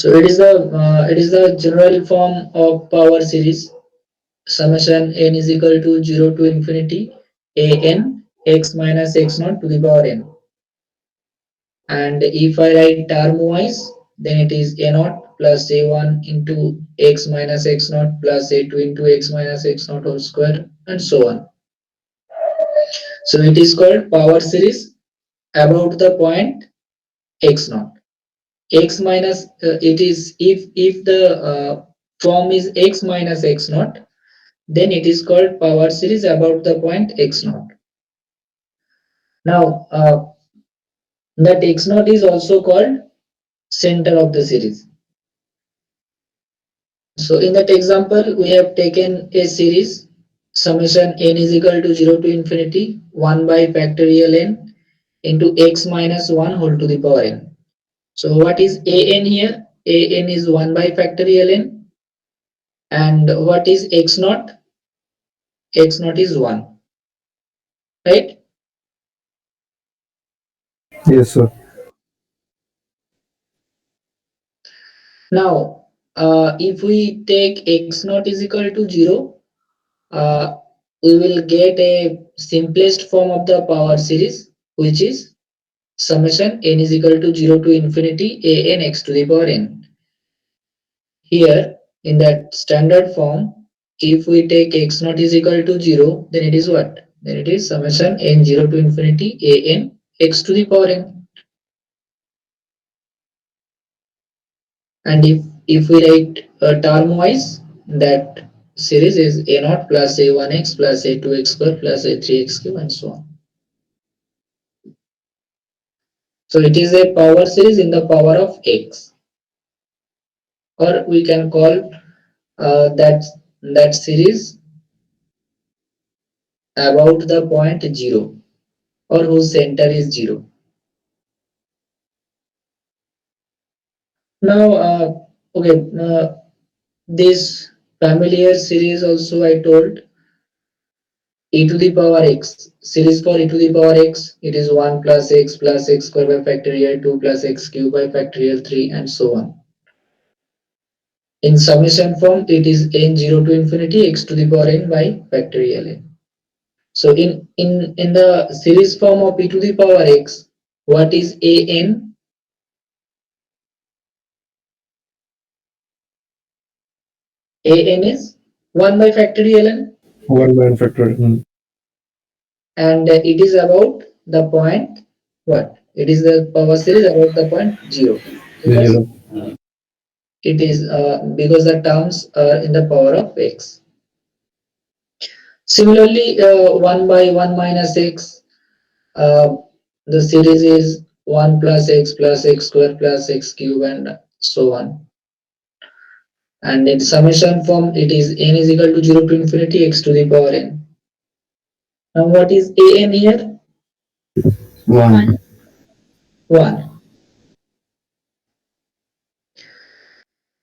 So it is the general form of power series. Summation n is equal to 0 to infinity a n x minus x naught to the power n. And if I write term wise, then it is a naught plus a1 into x minus x naught plus a2 into x minus x naught whole square and so on. So it is called power series about the point x naught. X minus it is if the form is x minus x naught, then it is called power series about the point x naught. Now that x naught is also called center of the series. So in that example, we have taken a series summation n is equal to 0 to infinity 1 by factorial n into x minus 1 whole to the power n. So what is a n here? A n is 1 by factorial n. And what is x naught? X naught is 1. Right? Yes, sir. Now, if we take x naught is equal to 0, uh, we will get a simplest form of the power series, which is summation n is equal to 0 to infinity a n x to the power n. Here, in that standard form, if we take x naught is equal to 0, then it is what? Then it is summation n 0 to infinity a n x to the power n. And if we write term wise, that series is a naught plus a1x plus a2x square plus a3x cube and so on. So it is a power series in the power of x, or we can call that series about the point 0, or whose center is 0. Now, okay, this familiar series also I told e to the power x. Series for e to the power x, it is 1 plus x square by factorial 2 plus x cube by factorial 3 and so on. In summation form, it is n 0 to infinity x to the power n by factorial n. So in the series form of e to the power x, what is a n? A n is 1 by factorial n, One man factor. and it is about the point what? It is the power series about the point 0, because Zero. it is because the terms are in the power of x. Similarly, 1 by 1 minus x, uh, the series is 1 plus x square plus x cube and so on. And in summation form, it is n is equal to 0 to infinity x to the power n. Now what is a n here? One. 1.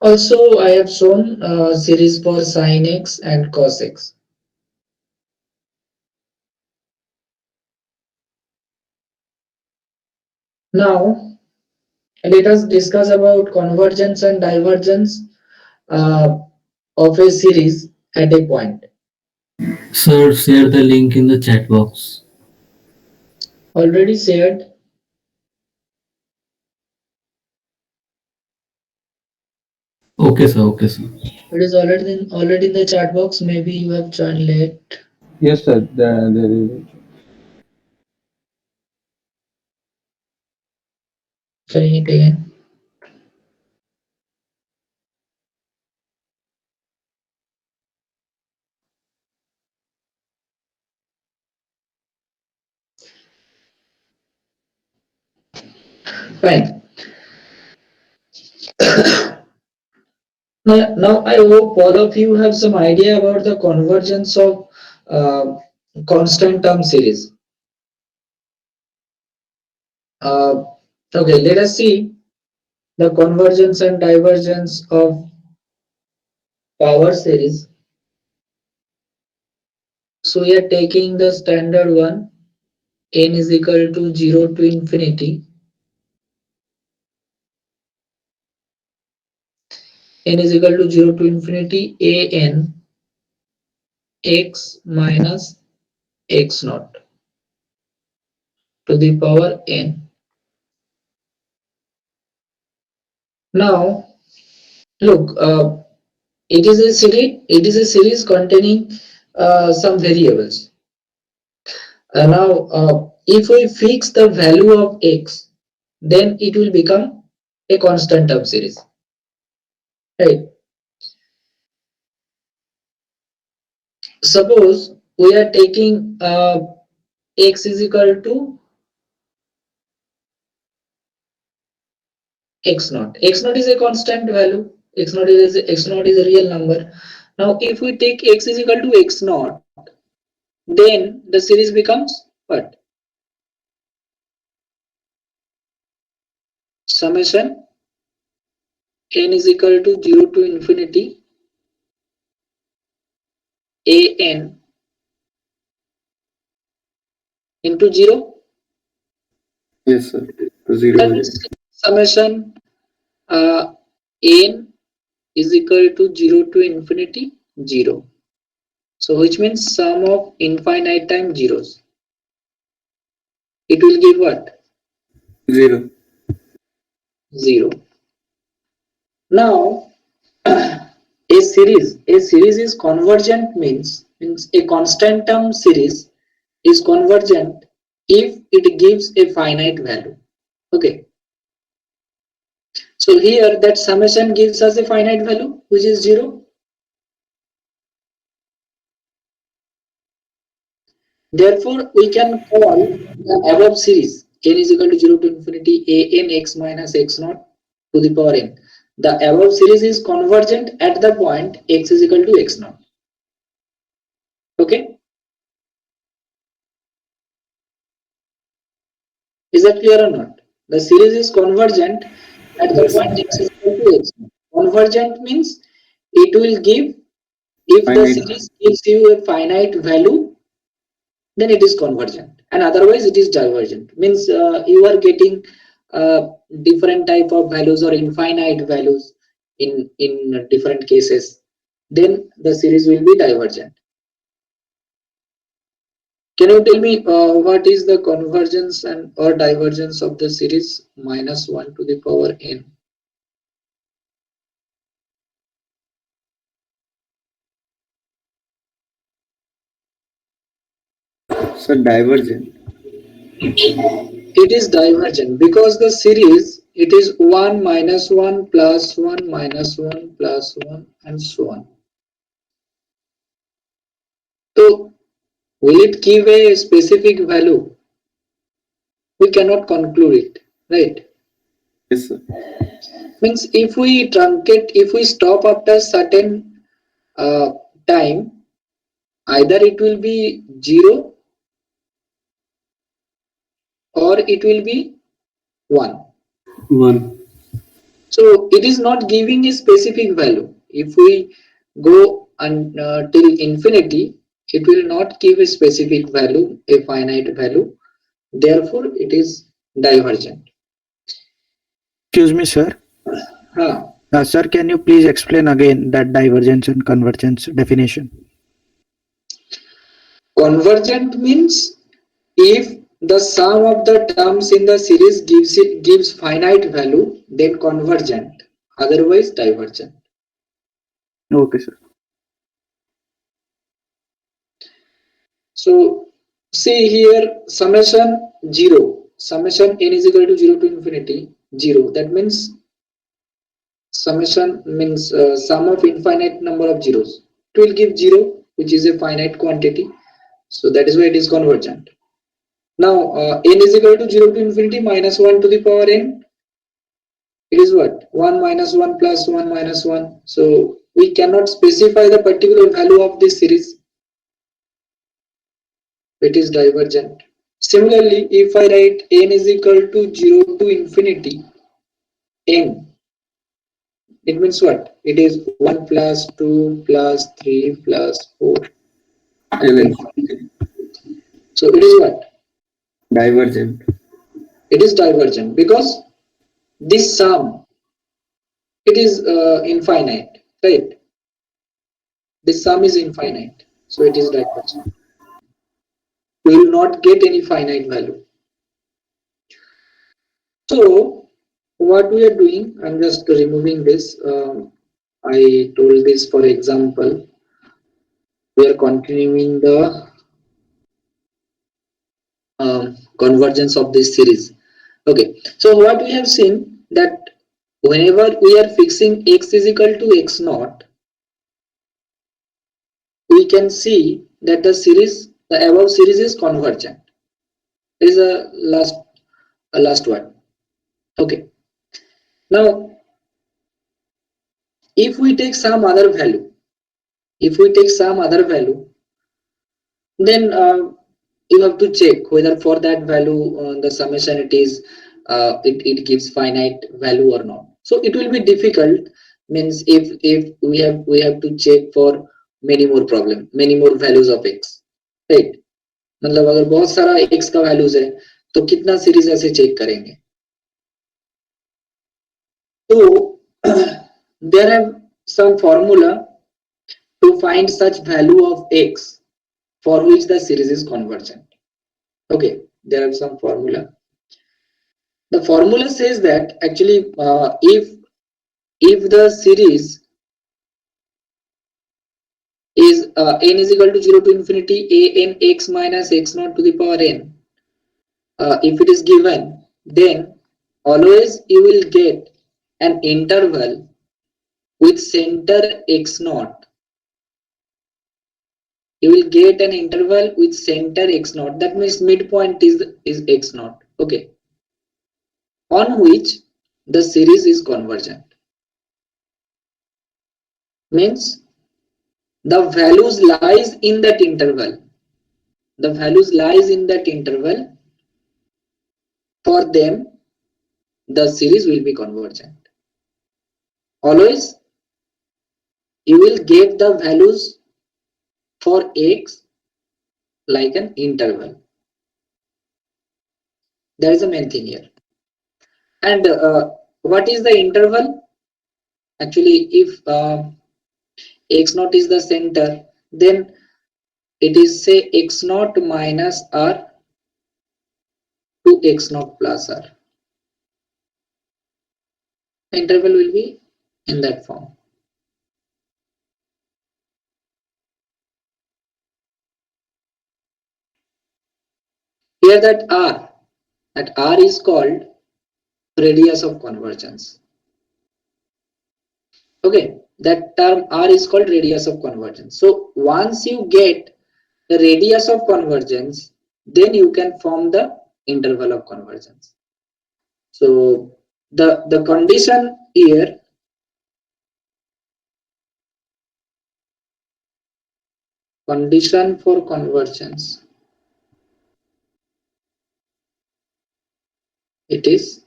Also, I have shown series for sin x and cos x. Now, let us discuss about convergence and divergence uh, of a series at a point. Sir, share the link in the chat box. Already shared. Okay, sir. Okay, sir. It is already in the chat box. Maybe you have joined late. Yes, sir. There is. Trying it again. Fine. Now I hope all of you have some idea about the convergence of uh, constant term series. Uh, okay, let us see the convergence and divergence of power series. So we are taking the standard one, n is equal to 0 to infinity n is equal to 0 to infinity a n x minus x naught to the power n. Now look, it is a series containing some variables. Now if we fix the value of x, then it will become a constant term series, right? Suppose we are taking x is equal to x naught. X naught is a constant value. X naught is a real number. Now if we take x is equal to x naught, then the series becomes what? Summation n is equal to 0 to infinity a n into 0. Yes, sir. To zero That value. means summation n is equal to 0 to infinity 0. So which means sum of infinite time zeros. It will give what? Zero. 0. Now a series is convergent means a constant term series is convergent if it gives a finite value. Okay. So here that summation gives us a finite value which is 0. Therefore, we can call the above series n is equal to 0 to infinity a n x minus x naught to the power n. The above series is convergent at the point x is equal to x naught. Okay, is that clear or not? The series is convergent at the Yes, sir. point x is equal to x naught. Convergent means it will give, if the Finite. series gives you a finite value, then it is convergent, and otherwise it is divergent. Means you are getting different type of values or infinite values in different cases, then the series will be divergent. Can you tell me what is the convergence and or divergence of the series minus 1 to the power n? So divergent. It is divergent because the series, it is 1 minus 1 plus 1 minus 1 plus 1 and so on. So will it give a specific value? We cannot conclude it, right? Yes, sir. Means if we truncate, if we stop after certain uh, time, either it will be 0 or it will be 1. One. So it is not giving a specific value. If we go till infinity, it will not give a specific value, a finite value. Therefore, it is divergent. Excuse me, sir. Huh. Sir, can you please explain again that divergence and convergence definition? Convergent means if the sum of the terms in the series gives finite value, then convergent. Otherwise, divergent. Okay, sir. So see here summation 0. Summation n is equal to 0 to infinity 0. That means summation means sum of infinite number of zeros. It will give 0, which is a finite quantity. So that is why it is convergent. Now n is equal to 0 to infinity minus 1 to the power n. It is what? 1 minus 1 plus 1 minus 1. So we cannot specify the particular value of this series. It is divergent. Similarly, if I write n is equal to 0 to infinity n, it means what? It is 1 plus 2 plus 3 plus 4. Till Okay. infinity. So it is what? Divergent. It is divergent because this sum, it is infinite, right? This sum is infinite, so it is divergent. We will not get any finite value. So what we are doing, I'm just removing this. I told this for example. We are continuing the convergence of this series. Okay, so what we have seen that whenever we are fixing x is equal to x naught, we can see that the above series is convergent. This is a last one. Okay. Now, if we take some other value, if we take some other value, then you have to check whether for that value the summation it gives finite value or not. So it will be difficult. Means if we have to check for many more values of x, right? मतलब अगर बहुत सारा x का values है तो कितना series ऐसे check करेंगे. So there are some formula to find such value of x for which the series is convergent. Okay, there are some formula. The formula says that actually if the series is n is equal to 0 to infinity a n x minus x naught to the power n, if it is given, then always you will get an interval with center x naught. You will get an interval with center x naught. That means midpoint is x naught. Okay, on which the series is convergent. Means the values lies in that interval. The values lies in that interval. For them, the series will be convergent. Always, you will get the values for x like an interval. That is the main thing here. And what is the interval? Actually, if x naught is the center, then it is say x naught minus r to x naught plus r. The interval will be in that form. Here that r is called radius of convergence. Okay, that term r is called radius of convergence. So once you get the radius of convergence, then you can form the interval of convergence. So the condition here, condition for convergence, it is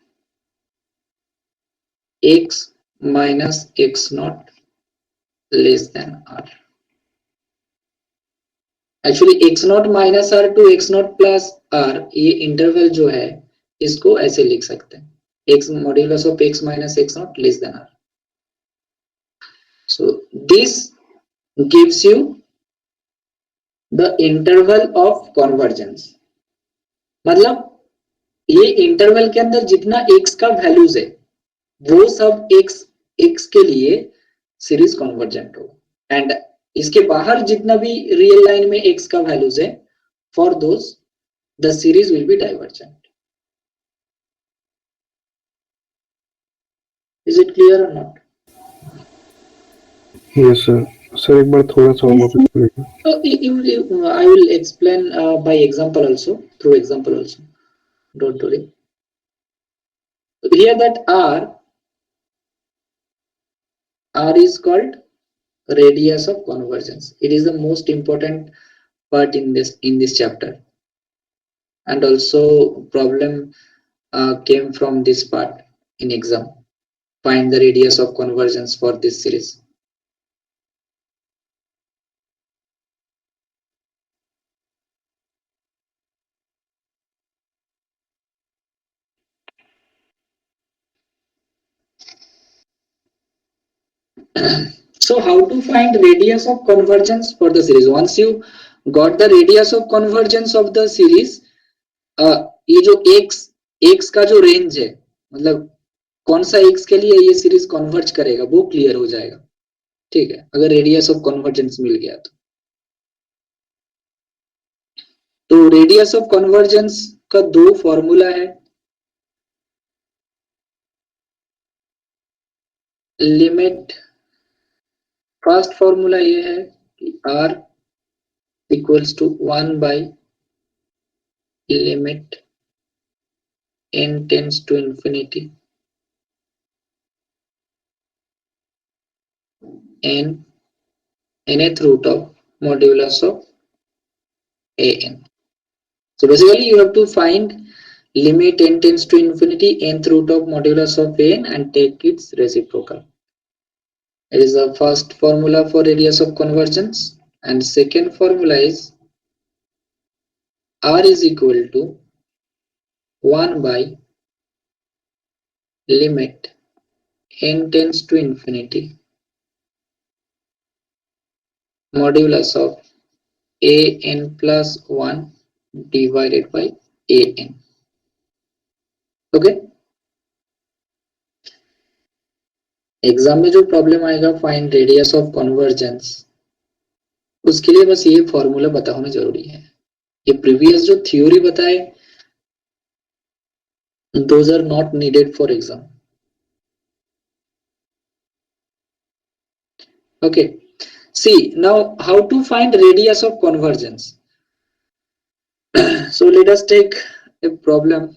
x minus x naught less than r. Actually x naught minus r to x naught plus r, ये interval जो है इसको ऐसे लिख सकते हैं x modulus of x minus x naught less than r. So this gives you the interval of convergence. मतलब ये इंटरवल के अंदर जितना x का वैल्यूज है वो सब x के लिए सीरीज कन्वर्जेंट हो, एंड इसके बाहर जितना भी रियल लाइन में x का वैल्यूज है for those the series will be divergent. Is it clear और नॉट? Yes sir. सर एक बार थोड़ा सा और वापस करिए. I will explain by example also, through example also. Don't worry. Here that R is called radius of convergence. It is the most important part in this chapter, and also problem came from this part in exam. Find the radius of convergence for this series. So how to find radius of convergence for the series? Once you got the radius of convergence of the series, ये जो x का जो range है, मतलब कौन सा x के लिए ये सीरीज कन्वर्ज करेगा वो क्लियर हो जाएगा. ठीक है, अगर रेडियस ऑफ कन्वर्जेंस मिल गया तो रेडियस ऑफ कन्वर्जेंस का दो फॉर्मूला है. लिमिट, फर्स्ट फॉर्मूला ये है कि r equals to 1 by limit n tends to infinity nth root of modulus of an. So basically you have to find limit n tends to infinity nth root of modulus of an and take its reciprocal. It is the first formula for radius of convergence, and second formula is r is equal to 1 by limit n tends to infinity modulus of an plus 1 divided by an. Okay. Exam में जो problem आएगा find radius of convergence, उसके लिए बस ये formula पता होना जरूरी है. ये प्रीवियस जो थ्योरी बताए those are not needed for exam. Okay, see now how to find radius of convergence. So let us take a problem.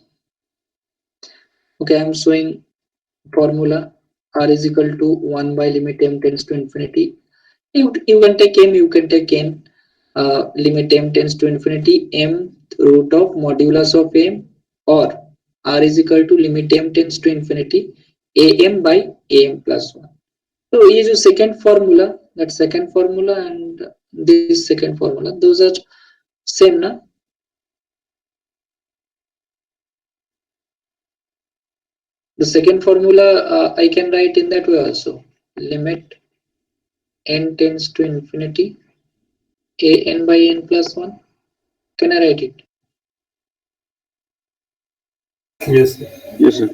Okay, I am showing formula r is equal to 1 by limit m tends to infinity. You can take m, you can take n. Limit m tends to infinity m root of modulus of m, or r is equal to limit m tends to infinity am by am plus 1. So ये जो second formula, that second formula and this second formula, those are same ना. The second formula I can write in that way also. Limit n tends to infinity an by n plus 1. Can I write it? Yes, sir. Yes, sir.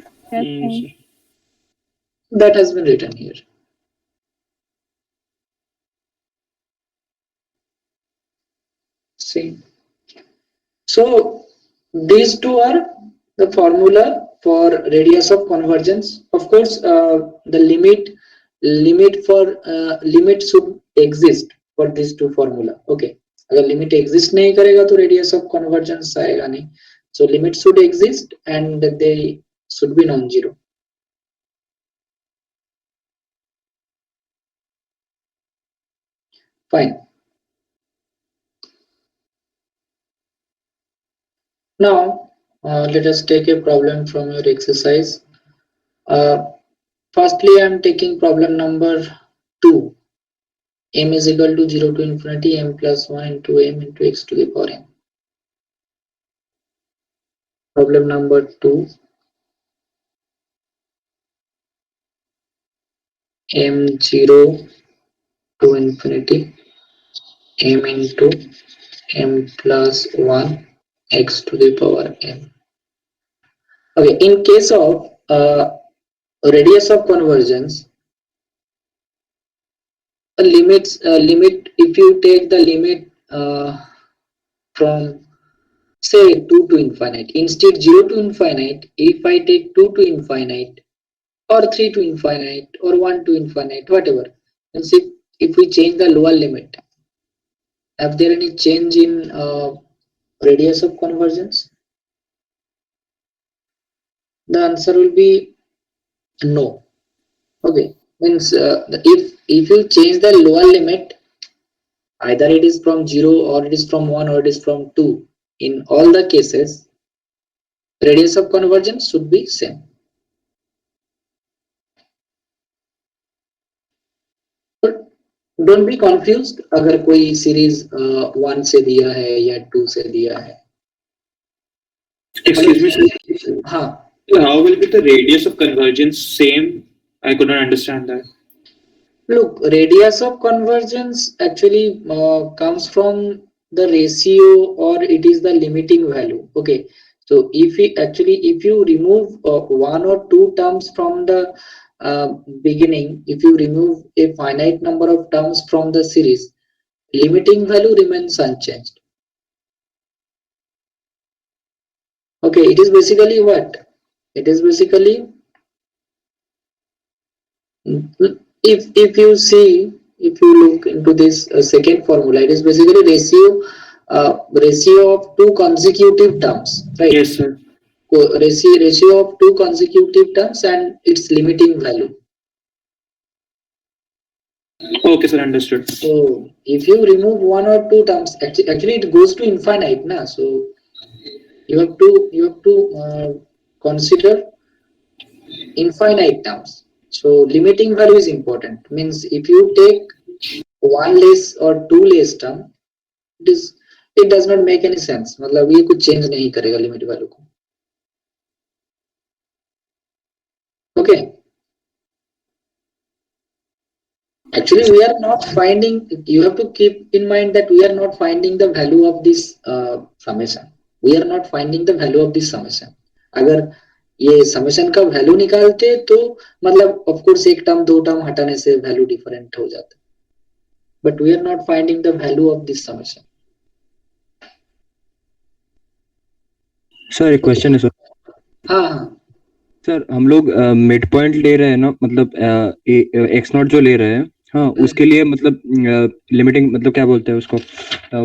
That has been written here. See. So these two are the formula for radius of convergence. Of course, the limit for limit should exist for these two formula. Okay, अगर limit exist नहीं करेगा तो radius of convergence आएगा नहीं. So limit should exist and they should be non-zero. Fine. Now let us take a problem from your exercise. Firstly, I am taking problem number 2. M is equal to 0 to infinity m plus 1 into m into x to the power n. Problem number 2. M0 to infinity m into m plus 1 x to the power n. Okay, in case of radius of convergence, limit, if you take the limit from say 2 to infinite, instead 0 to infinite, if I take 2 to infinite or 3 to infinite or 1 to infinite, whatever, and see if we change the lower limit, have there any change in radius of convergence? The answer will be no. Okay, means if you change the lower limit, either it is from 0 or it is from 1 or it is from 2, in all the cases radius of convergence should be same. Don't be confused अगर कोई series 1 से दिया है या 2 से दिया है. Excuse me, sir. हाँ, How will be the radius of convergence same? I could not understand that. Look, radius of convergence actually comes from the ratio, or it is the limiting value. Okay, so if you remove one or two terms from the beginning, if you remove a finite number of terms from the series, limiting value remains unchanged. Okay, it is basically what? It is basically, if you see, if you look into this second formula, it is basically ratio of two consecutive terms, right? Yes, sir. Ratio of two consecutive terms and its limiting value. Okay, sir, understood. So if you remove one or two terms, actually it goes to infinite, na? So you have to consider infinite terms. So limiting value is important. Means if you take one less or two less term, it is, it does not make any sense. मतलब ये कुछ change नहीं करेगा limit value को. Okay. Actually, we are not finding. You have to keep in mind that we are not finding the value of this summation. We are not finding the value of this summation. अगर ये summation का value निकालते तो मतलब of course एक term दो term हटाने से वैल्यू डिफरेंट हो जाता, but we are not finding the value of this summation. Sir एक क्वेश्चन है सर. हाँ हाँ सर हम लोग मिड पॉइंट ले रहे हैं ना, मतलब एक्स नॉट जो ले रहे हैं, हाँ उसके लिए मतलब लिमिटिंग मतलब क्या बोलते हैं उसको,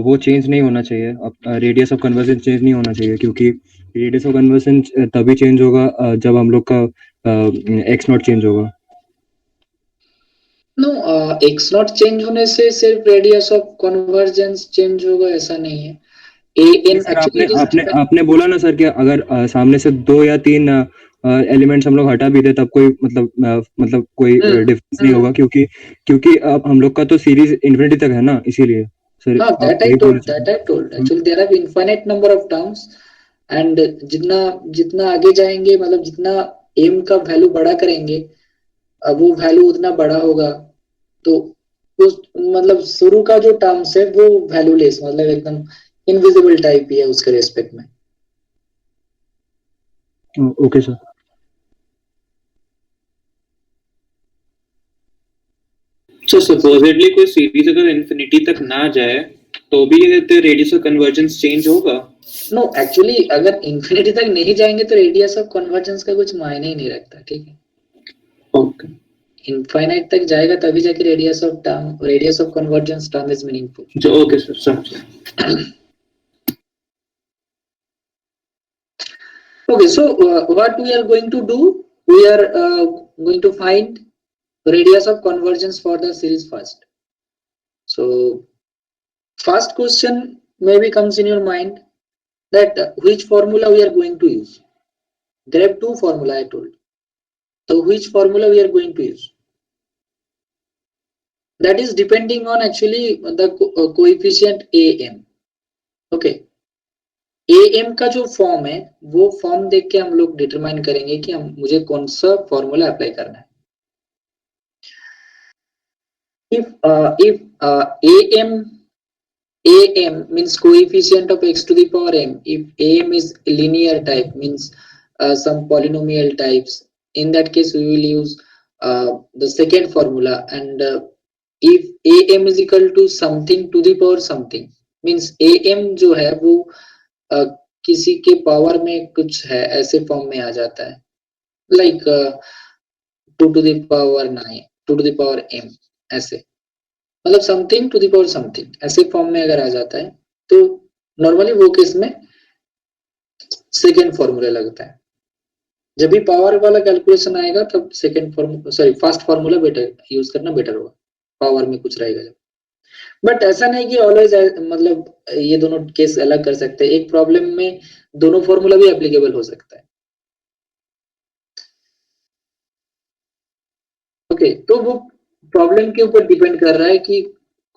वो चेंज नहीं होना चाहिए. रेडियस ऑफ कन्वर्जेंस चेंज नहीं होना चाहिए, क्योंकि रेडियस ऑफ कन्वर्जेंस तभी चेंज होगा जब हम लोग का एक्स नॉट चेंज होगा. नो, एक्स नॉट चेंज होने से सिर्फ रेडियस ऑफ कन्वर्जेंस चेंज होगा ऐसा नहीं है. ए नहीं एन सर, एक्चुअली आपने इट इज आपने आपने बोला ना सर कि अगर सामने से दो या तीन एलिमेंट्स हम लोग हटा भी दे तब कोई मतलब कोई डिफरेंस नहीं होगा, क्योंकि क्योंकि अब हम लोग का तो सीरीज इन्फिनिटी तक है ना, इसीलिए सर हाँ, आप यही बोलना चाहते that I told. हैं. Actually, there are infinite number of terms, and जितना जितना आगे जाएंगे, मतलब जितना m का वैल्यू बड़ा करेंगे, अब वो वैल्यू उतना बड़ा होगा. तो उस मतलब शुरू का जो टर्म्स है वो वैल्यूलेस, मतलब एकदम इनविजिबल टाइप ही है उसके रेस्पेक्ट में. Okay sir. So supposedly कोई सीरीज अगर इंफिनिटी तक ना जाए तो भी रेडियस ऑफ कन्वर्जेंस चेंज होगा. नो, एक्चुअली अगर इंफिनिटी तक नहीं जाएंगे तो रेडियस ऑफ कन्वर्जेंस का कुछ मायने ही नहीं रखता. ठीक है, ओके. इनफाइनाइट तक जाएगा तभी जाके radius of convergence term is meaningful. जो ओके सर, समझ. Okay, so what we are going to do, we are going to find radius of convergence for the series first. So first question maybe comes in your mind that which formula we are going to use. There are two formula I told. So which formula we are going to use? That is depending on actually the coefficient am. Okay. am का जो form है वो form देख के हम लोग determine करेंगे कि हम मुझे कौन सा फॉर्मूला अप्लाई करना है. If am means coefficient of x to the power m, if am is linear type, means some polynomial types, in that case we will use the second formula. And if am is equal to something to the power something, means am जो है वो किसी के power में कुछ है ऐसे form में आ जाता है, like 2 to the power 9, 2 to the power m, ऐसे मतलब something to the power something ऐसे फॉर्म में अगर आ जाता है तो नॉर्मली वो केस में सेकेंड फॉर्मूला लगता है. जब भी पावर वाला कैलकुलेशन आएगा तब फर्स्ट फॉर्मूला बेटर यूज करना बेटर होगा, पावर में कुछ रहेगा जब. बट ऐसा नहीं कि ऑलवेज, मतलब ये दोनों केस अलग कर सकते हैं. एक प्रॉब्लम में दोनों फॉर्मूला भी एप्लीकेबल हो सकता है. ओके, तो वो प्रॉब्लम के ऊपर डिपेंड कर रहा है कि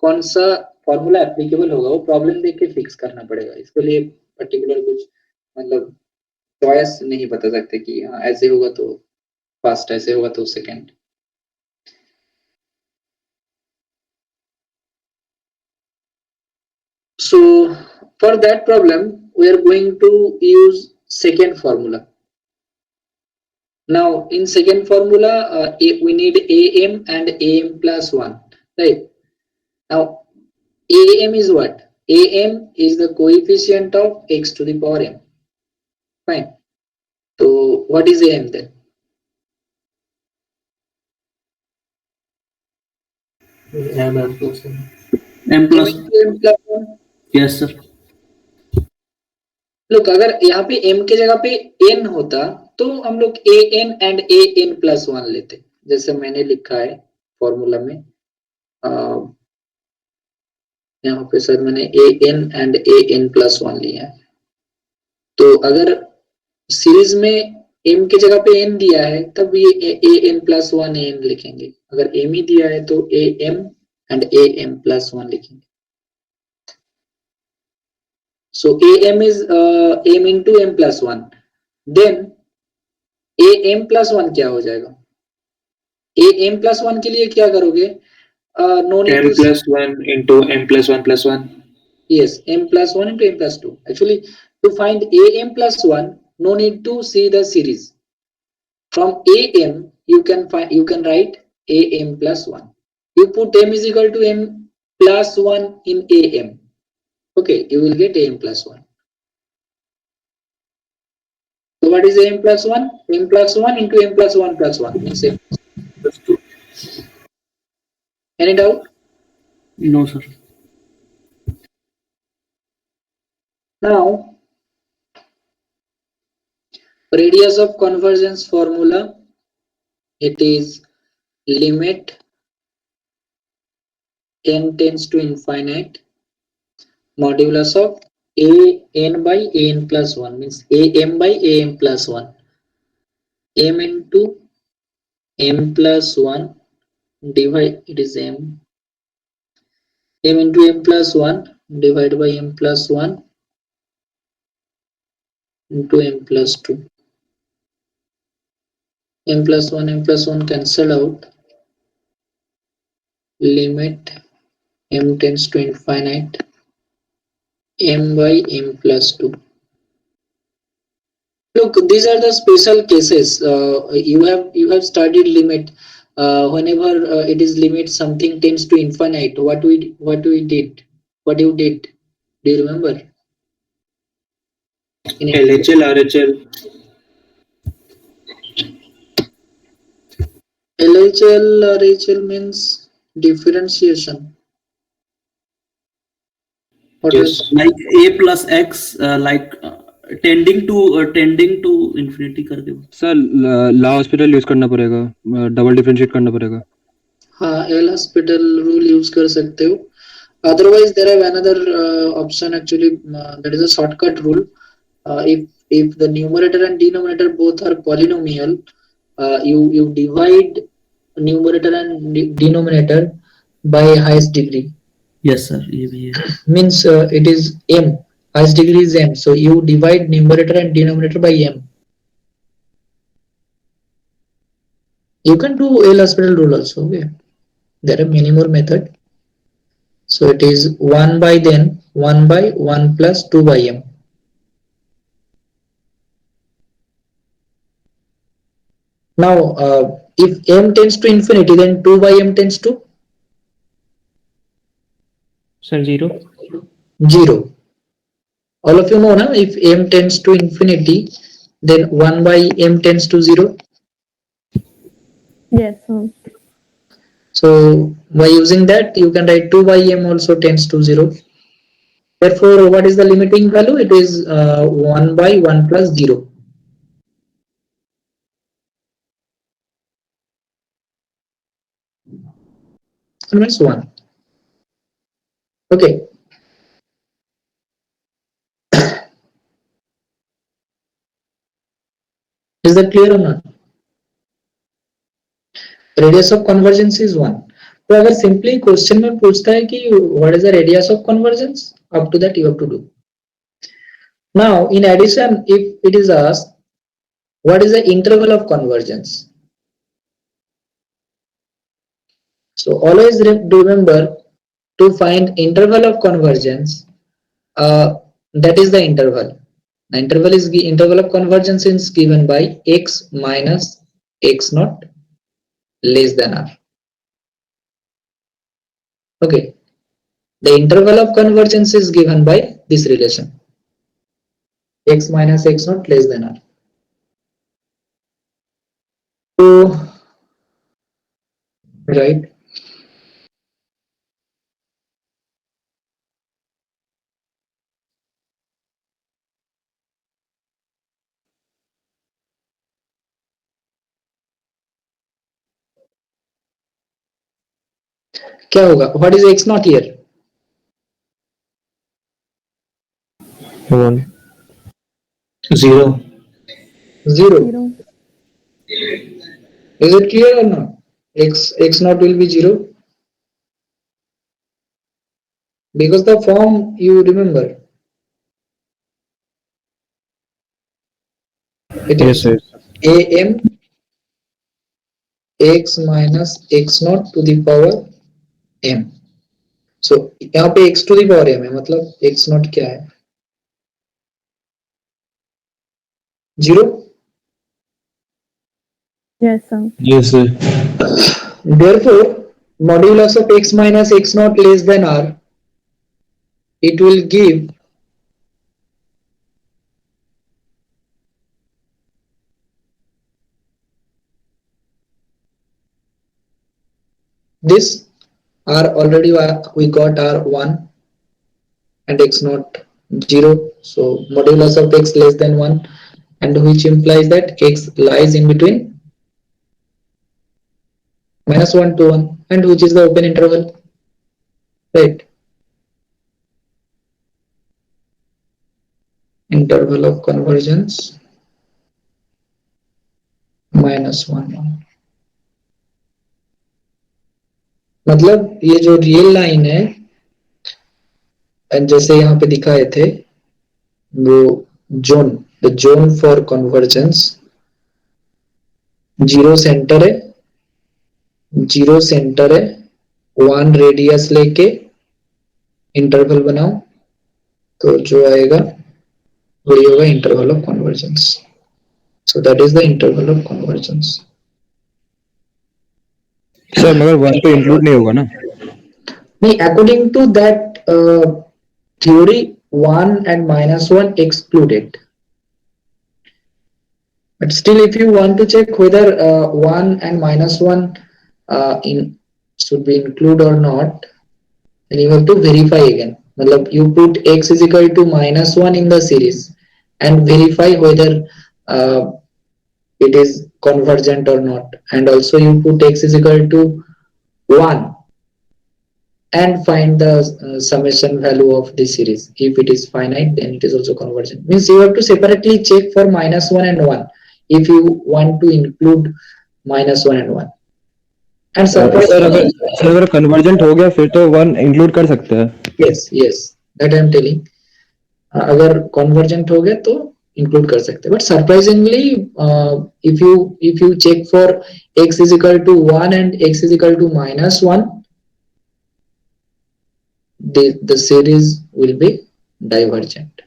कौन सा फॉर्मूला एप्लीकेबल होगा, वो प्रॉब्लम देख के फिक्स करना पड़ेगा. इसके लिए पर्टिकुलर कुछ मतलब चॉइस नहीं बता सकते कि हाँ ऐसे होगा तो फर्स्ट, ऐसे होगा तो second. So for that problem, we are going to use second formula. Now in second formula, we need AM and AM plus 1, right? Now AM is what? AM is the coefficient of x to the power m. Fine. So what is AM then? M plus N. M M plus into M plus 1. yes sir. लोग अगर यहाँ पे m के जगह पे n होता तो हम लोग an एंड an प्लस 1 लेते, जैसे मैंने लिखा है फॉर्मूला में। यहाँ पे सर मैंने an एंड an प्लस 1 लिया है। तो अगर सीरीज में m के जगह पे n दिया है तब ये an प्लस 1 an लिखेंगे, अगर m ही दिया है तो am एंड am प्लस 1 लिखेंगे। So am is m into m plus 1. Then am plus 1 क्या हो जाएगा? am plus 1 के लिए क्या करोगे? No need m to plus 1 into m plus 1 plus 1. yes, m plus 1 into m plus 2. Actually, to find am plus 1, no need to see the series. From am, you can write am plus 1. You put m is equal to m plus 1 in am. Okay, you will get am plus 1. So what is m plus 1? M plus 1 into m plus 1 plus 1 means m plus 2. Any doubt? No sir. Now, radius of convergence formula, it is limit n tends to infinite modulus of a n by a n plus 1 means a m by a m plus 1, m into m plus 1 divide, it is m into m plus 1 divided by m plus 1 into m plus 2. M plus 1 cancel out, limit m tends to infinite m by m plus 2. Look, these are the special cases. You have studied limit. Whenever it is limit, something tends to infinite. What you did? Do you remember? LHL, RHL. LHL or HL means differentiation. What Yes. else? Like a plus x tending to infinity करके। Sir ला hospital use करना पड़ेगा, double differentiate करना पड़ेगा। हाँ, L hospital rule use कर सकते हो। Otherwise, there are another option actually, that is a shortcut rule. If the numerator and denominator both are polynomial, you divide numerator and denominator by highest degree. Yes sir, ये भी है। Means it is m, highest degree is m, so you divide numerator and denominator by m. You can do L hospital rule also. Okay, there are many more methods. So it is 1 by 1 plus 2 by m. Now if m tends to infinity, then 2 by m tends to Sir, 0. 0. All of you know now, if m tends to infinity, then 1 by m tends to 0. Yes, sir. So by using that, you can write 2 by m also tends to 0. Therefore, what is the limiting value? It is 1 by 1 plus 0. Means 1. Okay. Is that clear or not? Radius of convergence is 1. तो अगर simply question में पूछता है कि what is the radius of convergence, up to that you have to do. Now, in addition, if it is asked, what is the interval of convergence? So always remember, to find interval of convergence, that is the interval. The interval of convergence is given by x minus x naught less than r. Okay, the interval of convergence is given by this relation, x minus x naught less than r. So right, क्या होगा? What is x naught here? 1. 0. 0. Is it clear or not? X naught will be 0 because the form you remember. It Yes, is sir. am x minus x naught to the power m. So यहाँ पे x to the power m है, मतलब x naught क्या है? 0. Yes, sir. Yes, sir. Therefore, modulus of x minus x naught less than r, it will give this. R already we got r1 and x naught 0. So modulus of x less than 1, and which implies that x lies in between -1 to 1, and which is the open interval, right? Interval of convergence -1. मतलब ये जो real line है, जैसे यहाँ पे दिखाए थे, वो zone, the zone for convergence, 0 centre है, 1 रेडियस लेके इंटरवल बनाओ, तो जो आएगा वही होगा interval of convergence. So that is the interval of convergence. Sir मगर 1 तो इंक्लूड नहीं होगा ना? नहीं, according to that theory, 1 and -1 excluded. But still, if you want to check whether 1 and -1 in should be included or not, then you have to verify again. मतलब you put x is equal to -1 in the series and verify whether uh, it is convergent or not. And also you put x is equal to 1 and find the summation value of this series. If it is finite, then it is also convergent. Means you have to separately check for -1 and 1 if you want to include -1 and 1. And sir अगर convergent हो गया फिर तो 1 include कर सकते हैं. yes, that I am telling. अगर convergent हो गया तो include कर सकते हैं. But surprisingly, if you check for x is equal to 1 and x is equal to -1, the series will be divergent.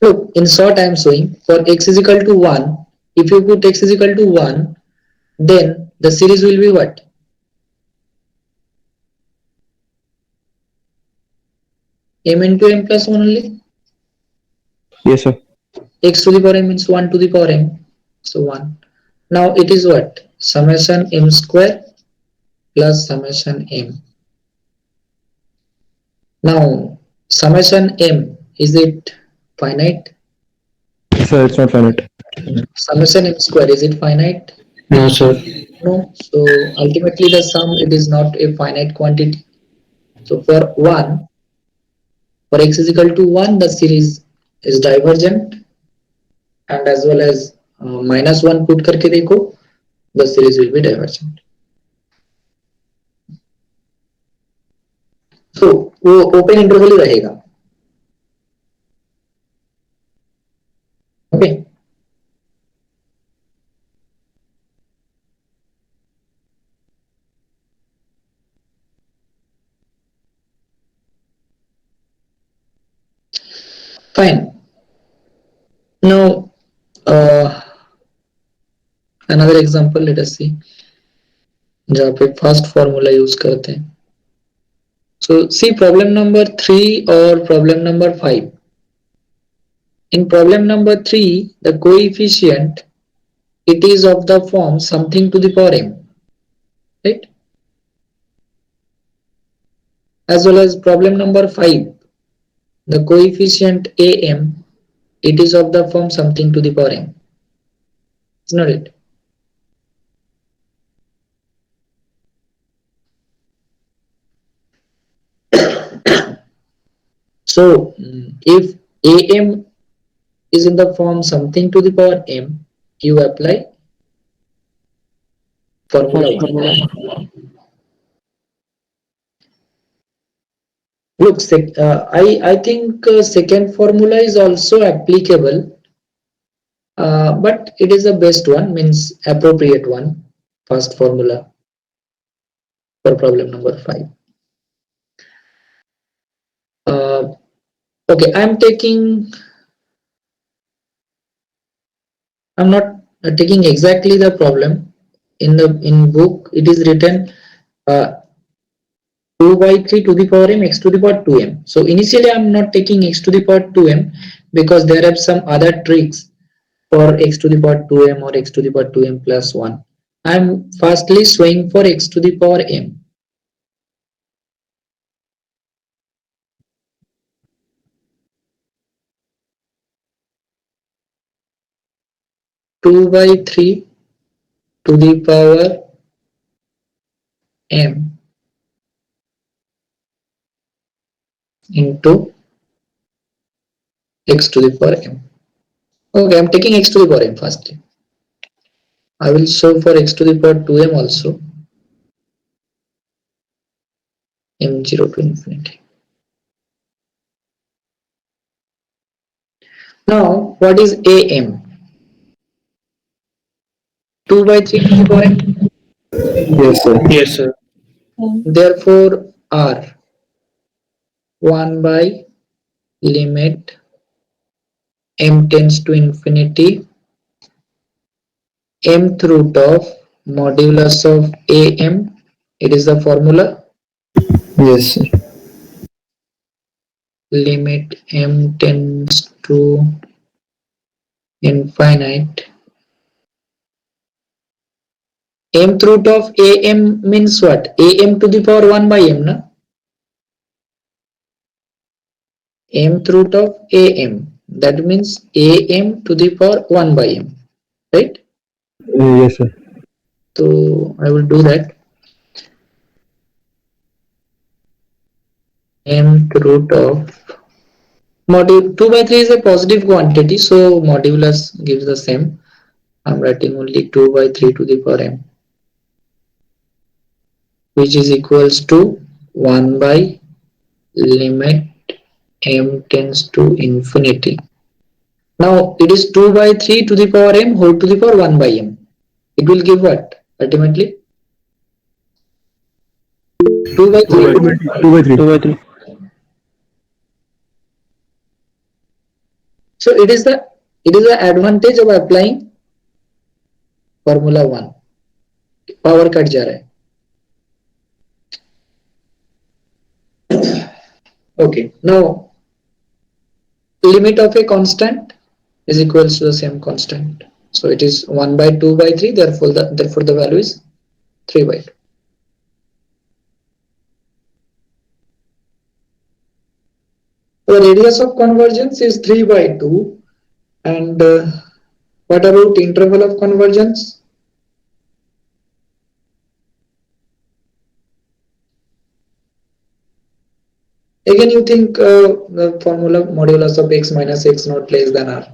Look, in short, I am showing for x is equal to 1. If you put x is equal to 1, then the series will be what? M into m plus 1 only. Yes, sir. X to the power m means 1 to the power m. So 1. Now it is what? Summation m square plus summation m. Now summation m, is it finite? Sir, it's not finite. Summation m square, is it finite? No, sir. No. So ultimately the sum, it is not a finite quantity. So for 1, for x is equal to 1, the series is divergent, and as well as -1 put करके देखो, the series will be divergent. So वो open interval ही रहेगा. Okay. Fine. Now, another example, let us see, जहाँ पे first formula use करते हैं. So see problem number 3 or problem number 5. In problem number 3, the coefficient, it is of the form something to the power m, right? As well as problem number 5, the coefficient am, it is of the form something to the power m. It's not it? So if am is in the form something to the power m, you apply formula 1. Look, I think second formula is also applicable, but it is the best one, means appropriate one, first formula for problem number 5. Okay, I'm not taking exactly the problem. In book it is written 2 by 3 to the power m x to the power 2m. So initially I'm not taking x to the power 2m because there are some other tricks for x to the power 2m or x to the power 2m plus 1. I'm firstly showing for x to the power m. Two by 3 to the power m into x to the power m. Okay, I'm taking x to the power m firstly. I will show for x to the power 2m also, m0 to infinity. Now, what is am? 2 by 3 to the power m. Yes, sir. Yes, sir. Therefore, r 1 by limit m tends to infinity mth root of modulus of am. It is the formula. Yes, sir. Limit m tends to infinite. Mth root of am means what? Am to the power 1 by m, na? Mth root of am. That means am to the power 1 by m, right? Yes, sir. So I will do that. Mth root of 2 by 3 is a positive quantity, so modulus gives the same. I'm writing only 2 by 3 to the power m, which is equals to 1 by limit m tends to infinity. Now it is 2 by 3 to the power m whole to the power 1 by m. It will give what ultimately? 2 by 3. 2 by 3. So it is the advantage of applying formula 1. Power cut जा रहा है. Okay, now limit of a constant is equals to the same constant. So it is 1 by 2 by 3, therefore the value is 3 by 2. The radius of convergence is 3 by 2. And what about interval of convergence? Again, you think the formula modulus of x minus x naught less than r.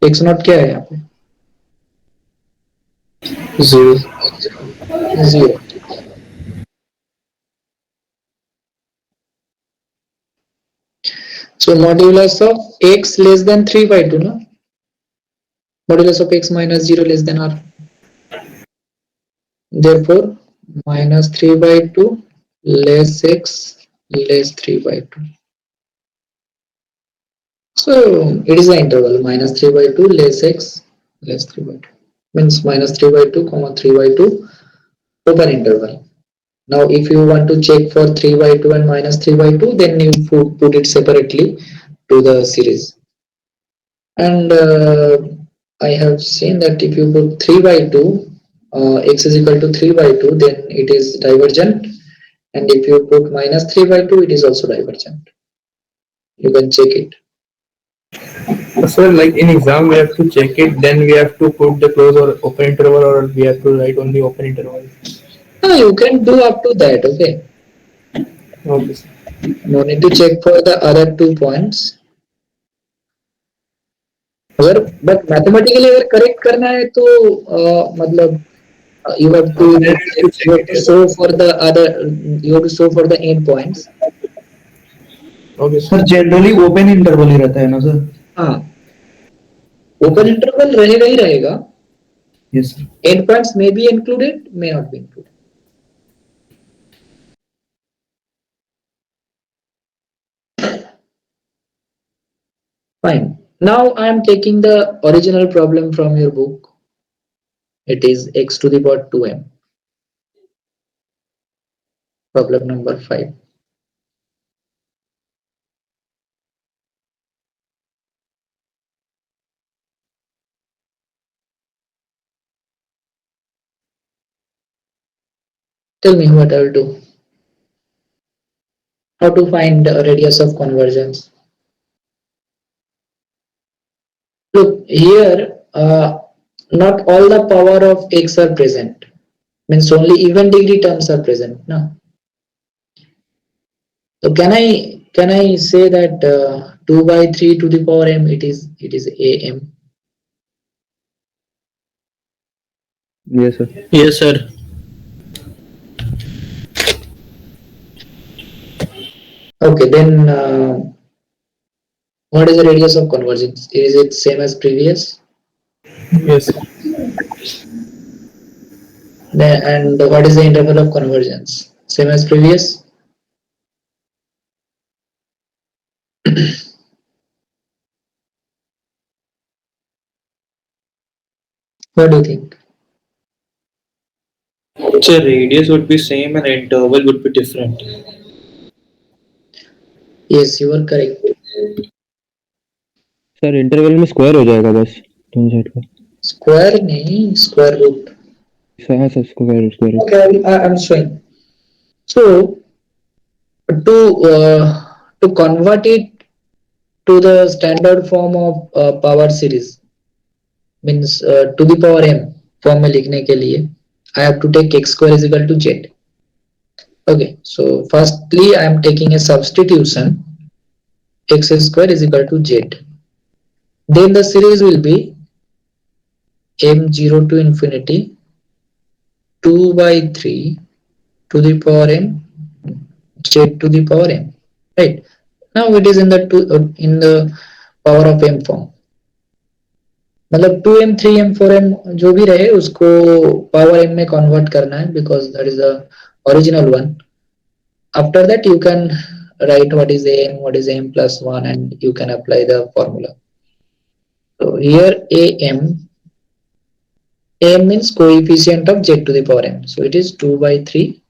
x naught क्या है यहाँ पे? 0. So modulus of x less than 3 by 2, no? Modulus of x minus 0 less than r. Therefore, minus 3 by 2 less x less 3 by 2. So it is the interval minus 3 by 2 less x less 3 by 2 means minus 3 by 2 comma 3 by 2 open interval. Now if you want to check for 3 by 2 and minus 3 by 2, then you put it separately to the series. And I have seen that if you put 3 by 2 x is equal to 3 by 2, then it is divergent, and if you put minus 3 by 2, it is also divergent. You can check it. So like in exam we have to check it, then we have to put the close or open interval, or we have to write only open interval. No, you can do up to that, okay? Okay, sir. No need to check for the other 2 points. अगर but mathematically अगर correct करना है तो मतलब you have to Then we have to check it. show for the other, you have to show for the end points. Okay, sir. Sir generally open interval ही रहता है ना सर? हाँ, ओपन इंटरवल रहेगा ही रहेगा. Yes sir. End points may be included, may not be included. Fine. Now I am taking the original problem from your book. It is x to the power 2m. Problem number 5. Tell me what I will do. How to find a radius of convergence. Look here, not all the power of x are present. Means only even degree terms are present. No. So can I say that 2 by 3 to the power m, it is am. Yes, sir. Yes, sir. Okay, then what is the radius of convergence? Is it same as previous? Yes. And what is the interval of convergence? Same as previous? What do you think? So radius would be same and interval would be different. Yes, you are correct. Sir interval में square हो जाएगा बस दोनों side का. Square नहीं, square root. हाँ sir square. Okay, I'm showing. So to convert it to the standard form of power series, means to the power m form में लिखने के लिए I have to take x square is equal to z. Okay, so firstly I am taking a substitution, x square is equal to z. Then the series will be m0 to infinity 2 by 3 to the power m z to the power m. Right, now it is in the power of m form. मतलब 2m 3m 4m जो भी रहे उसको power m में convert करना है, because that is the original one. After that you can write what is am, what is m plus 1, and you can apply the formula. So here am means coefficient of z to the power m, so it is 2 by 3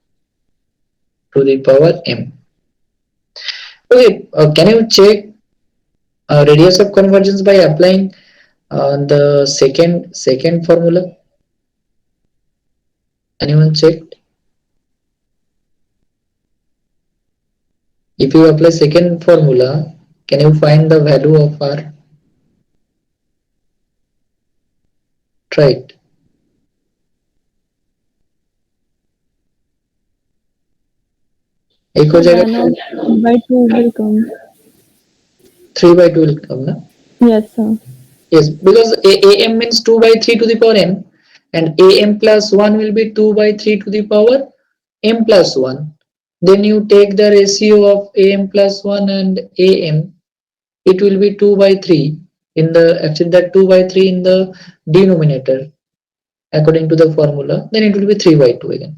to the power m. Okay, can you check radius of convergence by applying the second formula? Anyone checked? If you apply second formula, can you find the value of r? Try it. एक हो जाएगा, 3 by 2 will come. 3 by 2 will come, na? Yes, sir. Yes, because am means 2 by 3 to the power m, and am plus 1 will be 2 by 3 to the power m plus 1. Then you take the ratio of am plus 1 and am, it will be 2 by 3 in the, actually that 2 by 3 in the denominator according to the formula, then it will be 3 by 2 again.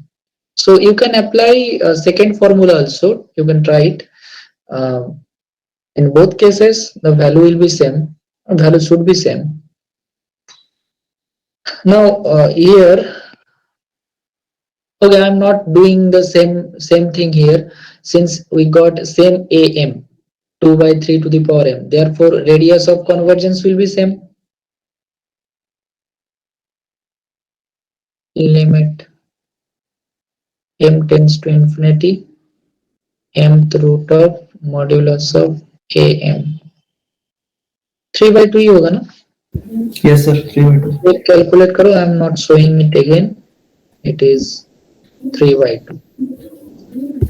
So you can apply a second formula also. You can try it. Uh, in both cases, the value will be same. Value should be same. Now here, okay, I'm not doing the same thing here since we got same am 2 by 3 to the power m. Therefore, radius of convergence will be same. Limit m tends to infinity, mth root of modulus of am. 3 by 2 ही होगा ना? Yes, sir. 3/2. Calculate करो. I am not showing it again. It is 3 by 2.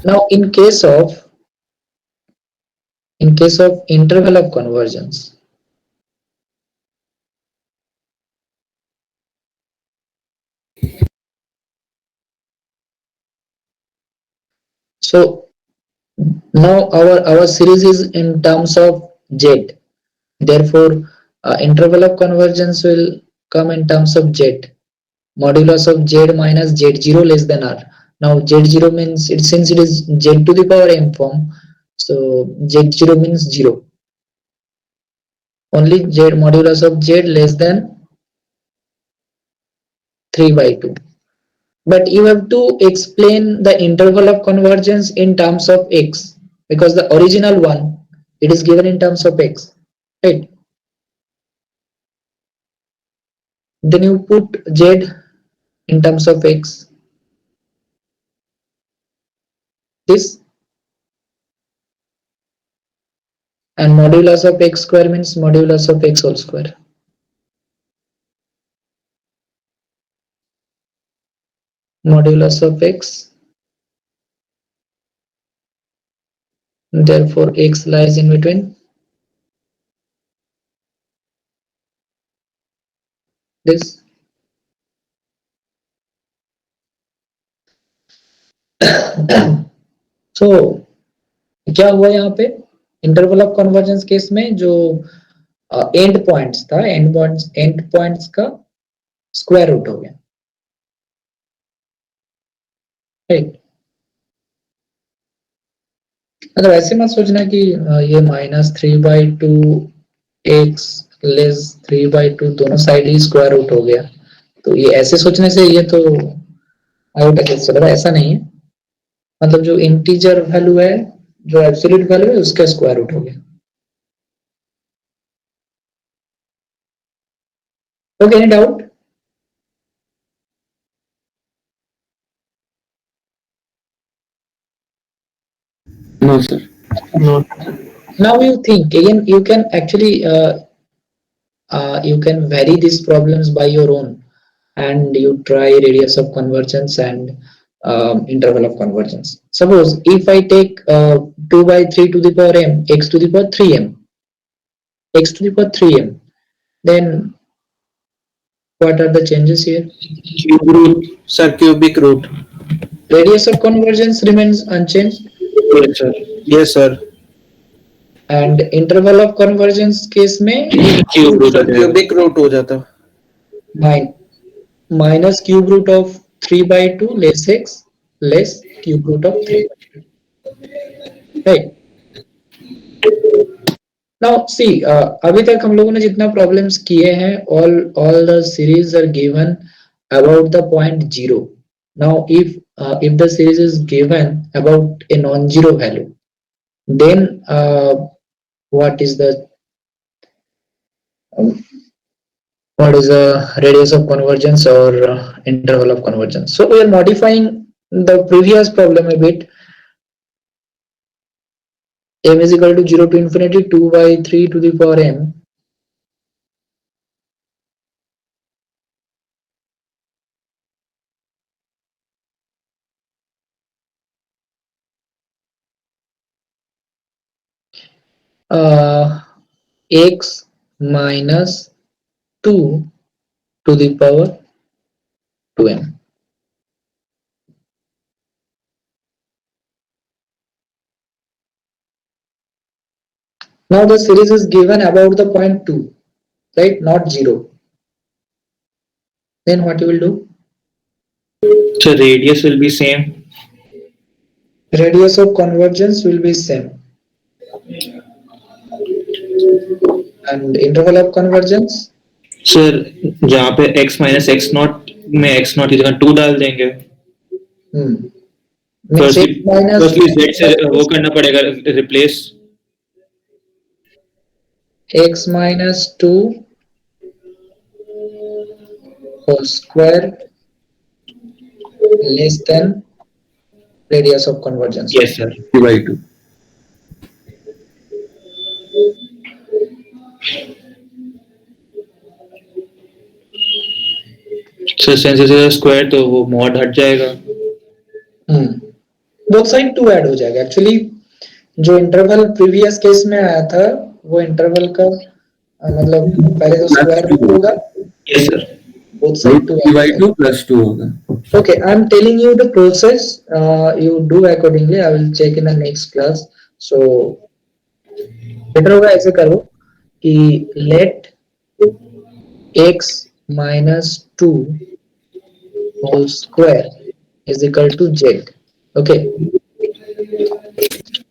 Now, in case of interval of convergence, so now our series is in terms of z. Therefore, interval of convergence will come in terms of z. Modulus of z minus z0 less than r. Now z0 means it, since it is z to the power m form, so z0 means 0. Only z modulus of z less than 3 by 2. But you have to explain the interval of convergence in terms of x, because the original one, it is given in terms of x, right? Then you put z in terms of x, this, and modulus of x square means modulus of x whole square. Modulus of x, therefore x lies in between this. So क्या हुआ यहाँ पे interval of convergence case में जो and points था, and points का square root हो गया, राइट? मतलब ऐसे मत सोचना कि ये -3/2 x लेस 3/2 दोनों साइड ही स्क्वायर रूट हो गया, तो ये ऐसे सोचने से ये तो आउट चल रहा है, ऐसा नहीं है. मतलब जो इंटीजर वैल्यू है, जो एब्सोल्यूट वैल्यू है, उसका स्क्वायर रूट हो गया. Okay, any doubt? No, sir. No. Now you think again, you can actually you can vary these problems by your own, and you try radius of convergence and interval of convergence. Suppose if I take 2 by 3 to the power m, x to the power 3m, x to the power 3m, then what are the changes here? Cube root, sir. Cubic root. Radius of convergence remains unchanged, Yes, sir. Yes, sir. and interval of convergence case में Cube root. Cubic root हो जाता. minus cube root of 3 by 2 less x less cube root of 3 by 2, right? Now see, अभी तक हम लोगों ने जितना problems किए हैं, all the series are given about the point 0. Now if the series is given about a non-zero value, then what is the radius of convergence or interval of convergence? So we are modifying the previous problem a bit. M is equal to 0 to infinity 2 by 3 to the power m. X minus 2 to the power 2m. Now the series is given about the point 2, right? Not 0. Then what you will do? So radius will be same. radius of convergence will be same. And interval of convergence, sir जहाँ पे x minus x not में x not की जगह 2 डाल देंगे, means x minus firstly z से वो करना पड़ेगा replace, x minus 2 whole square less than radius of convergence. Yes sir, by 2. Sir sense square तो वो मॉड हट जाएगा. बोथ साइड 2 ऐड हो जाएगा. एक्चुअली जो इंटरवल प्रीवियस केस में आया था वो इंटरवल का मतलब पहले तो स्क्वायर रूट होगा. Yes sir, both side 2 by 2 plus 2 होगा. Okay, I'm telling you the process. You do accordingly. I will check in the next class. So better होगा ऐसे करो कि let x minus 2 whole square is equal to z. Okay.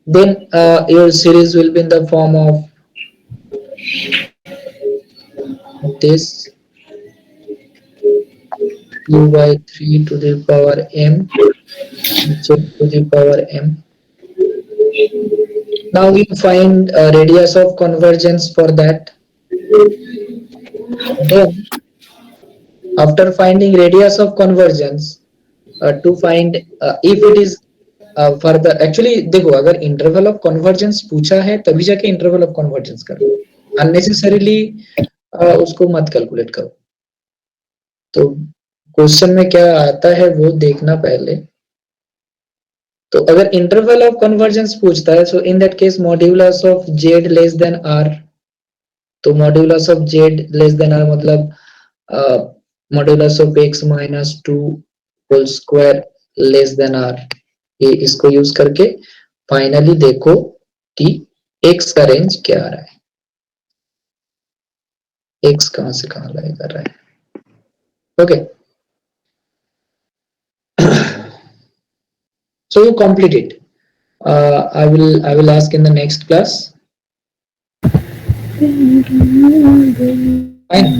Then your series will be in the form of this u by 3 to the power m z to the power m. Now we find radius of convergence for that. Then after finding radius of convergence to find if it is further, actually देखो अगर interval of convergence पूछा है तभी जाके interval of convergence करो, unnecessarily उसको मत calculate करो. तो क्वेश्चन में क्या आता है वो देखना पहले. तो अगर इंटरवल ऑफ कन्वर्जेंस पूछता है so in that case modulus of z less than r. तो modulus of z less than r मतलब modulus of x minus 2 whole square less than r. ये इसको यूज करके फाइनली देखो कि एक्स का रेंज क्या आ रहा है, एक्स कहां से कहां लाई कर रहा है. Okay, so you complete it. I will ask in the next class. Fine.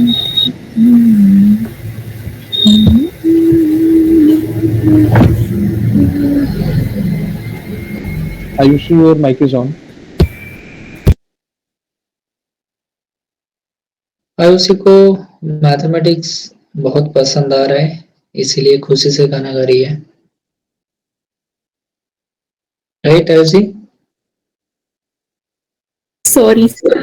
Ayushi, your mic is on. Ayushi को मैथमेटिक्स बहुत पसंद आ रहा है इसीलिए खुशी से गाना गा रही है. Right Ayushi? Sorry, sir.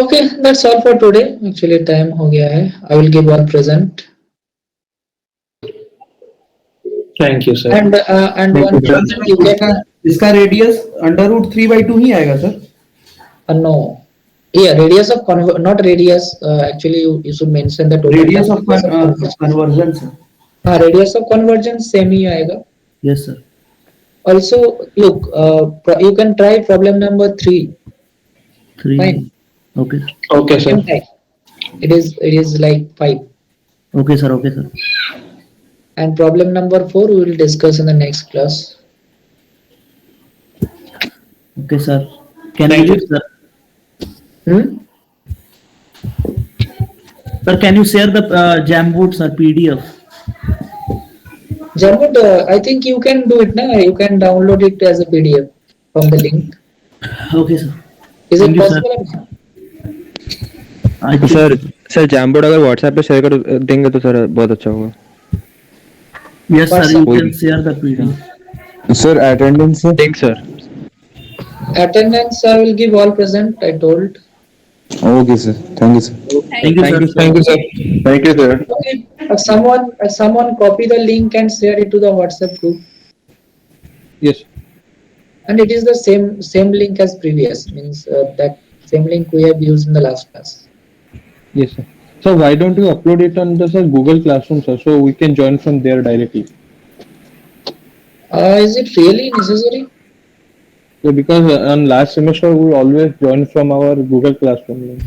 Okay, that's all for today. Actually time हो गया है. I will give one present. Thank you sir. And one present you can इसका रेडियस अंडर रूट 3/2 ही आएगा sir. no. Yeah, radius of not radius. Actually, you should mention the total. Radius of convergence. हाँ, radius of convergence same ही आएगा. Yes sir. Also, look, you can try problem number 3. 3. Fine. Okay. Okay sir. It is like 5. Okay sir. Okay sir. And problem number 4 we will discuss in the next class. Okay sir. Can Thank you you. sir? Hmm? Sir, can you share the Jamboot sir PDF? Jamut, I think you can do it now. You can download it as a PDF from the link. Okay sir. Is Thank it you, possible? I think sir जैमबोर्ड अगर WhatsApp पे share कर देंगे तो sir बहुत अच्छा होगा. yes sir. You can share the PDF. Sir, attendance. Thanks sir. Attendance I will give all present. I told. Okay, sir. Thank you, sir. Thank you sir. Thank you, sir. Thank you, sir. Okay. Someone copy the link and share it to the WhatsApp group. Yes. And it is the same link as previous. Means that same link we have used in the last class. Yes, sir. So why don't you upload it on the Google Classroom, sir, so we can join from there directly? Is it really necessary? Yeah, because on last semester we always join from our Google Classroom link.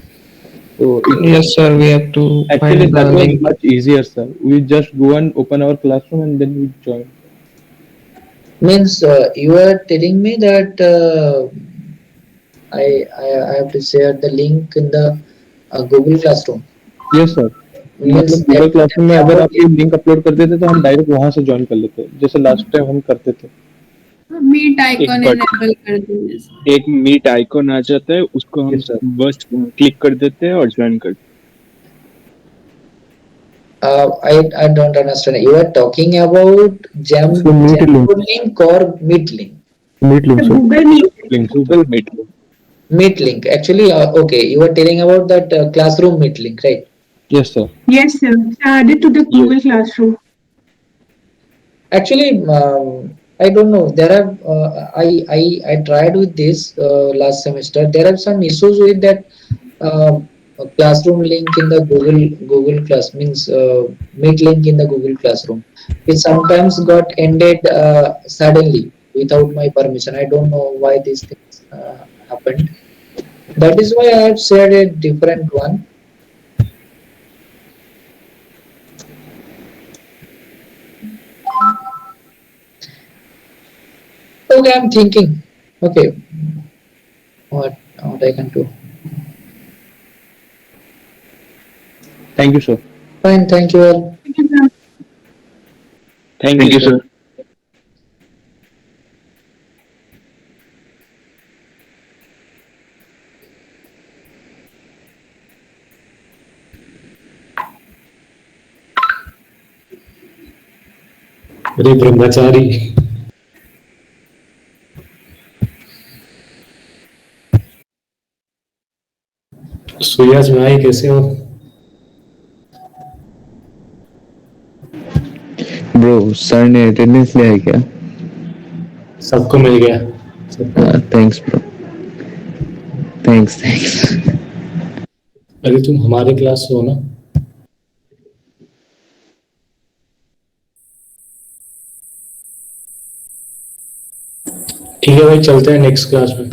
So Yes, sir. We have to actually find the that was link. much easier, sir. We just go and open our classroom and then we join. Means you are telling me that I have to share the link in the Google Classroom. Yes, sir. Means मतलब Google tell classroom में me अगर about आप ये link upload कर देते तो हम direct वहां से ज्वाइन कर लेते जैसे लास्ट टाइम हम करते थे. मीट एक आइकॉन बट इनेबल कर दीजिए. एक मीट आइकॉन आ जाता है, उसको हम Yes, sir. बस क्लिक कर देते हैं और ज्वाइन कर. I don't understand. You are talking about So meet link, Jamboard link or Meet link? meet link, sir. Google Meet. Link. Google Meet. Meet link. Actually, okay, you are telling about that classroom Meet link, right? Yes, sir. Yes, sir. Added to the Google Yes. Classroom. Actually, I don't know. There are I tried with this last semester. There are some issues with that classroom link in the Google Class means Meet link in the Google Classroom. It sometimes got ended suddenly without my permission. I don't know why these things happened. That is why I have shared a different one. Okay, I'm thinking. Okay, what I can do. Thank you, sir. Fine, thank you all. Thank Thank you you, sir. sir. अरे ब्रह्मचारी. सुयस भाई कैसे हो? Bro, sir ने attendance लिया है क्या? सबको मिल गया. सबको. Thanks, bro. Thanks. अरे तुम हमारे क्लास से हो ना? ठीक है भाई, चलते हैं नेक्स्ट क्लास में.